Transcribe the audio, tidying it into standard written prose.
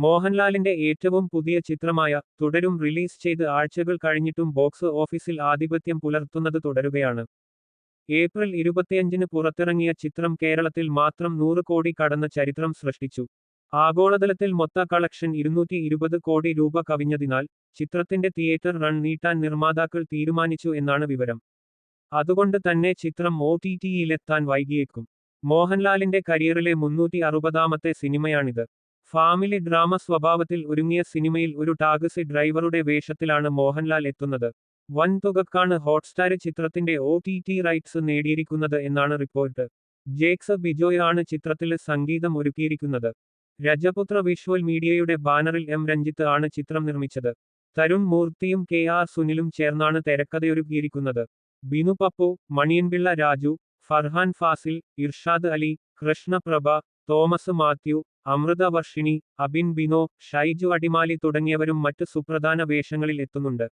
മോഹൻലാലിന്റെ ഏറ്റവും പുതിയ ചിത്രമായ തുടരും റിലീസ് ചെയ്ത് ആഴ്ചകൾ കഴിഞ്ഞിട്ടും ബോക്സ് ഓഫീസിൽ ആധിപത്യം പുലർത്തുന്നത് തുടരുകയാണ്. ഏപ്രിൽ 25-ന് പുറത്തിറങ്ങിയ ചിത്രം കേരളത്തിൽ മാത്രം 100 കോടി കടന്ന ചരിത്രം സൃഷ്ടിച്ചു. ആഗോളതലത്തിൽ മൊത്ത കളക്ഷൻ 220 കോടി രൂപ കവിഞ്ഞതിനാൽ ചിത്രത്തിന്റെ തിയേറ്റർ റൺ നീട്ടാൻ നിർമ്മാതാക്കൾ തീരുമാനിച്ചു എന്നാണ് വിവരം. അതുകൊണ്ട് തന്നെ ചിത്രം OTT-യിലെത്താൻ വൈകിയേക്കും. മോഹൻലാലിന്റെ കരിയറിലെ 360-ാമത്തെ സിനിമയാണിത്. ഫാമിലി ഡ്രാമ സ്വഭാവത്തിൽ ഒരുങ്ങിയ സിനിമയിൽ ഒരു ടാക്സി ഡ്രൈവറുടെ വേഷത്തിലാണ് മോഹൻലാൽ എത്തുന്നത്. വൻ തുകക്കാണ് ഹോട്ട്സ്റ്റാർ ചിത്രത്തിന്റെ OTT റൈറ്റ്സ് നേടിയിരിക്കുന്നത് എന്നാണ് റിപ്പോർട്ട്. ജേക്സ് ബിജോയ് ആണ് ചിത്രത്തില് സംഗീതം ഒരുക്കിയിരിക്കുന്നത്. രജപുത്ര വിഷ്വൽ മീഡിയയുടെ ബാനറിൽ M രഞ്ജിത്ത് ആണ് ചിത്രം നിർമ്മിച്ചത്. തരുൺ മൂർത്തിയും KR സുനിലും ചേർന്നാണ് തിരക്കഥയൊരുക്കിയിരിക്കുന്നത്. ബിനു പപ്പു, മണിയൻപിള്ള രാജു, ഫർഹാൻ ഫാസിൽ, ഇർഷാദ് അലി, കൃഷ്ണപ്രഭ, തോമസ് മാത്യു, അമൃത വർഷിണി, അബിൻ ബിനോ, ഷൈജു അടിമാലി തുടങ്ങിയവരും മറ്റ് സുപ്രധാന വേഷങ്ങളിൽ എത്തുന്നുണ്ട്.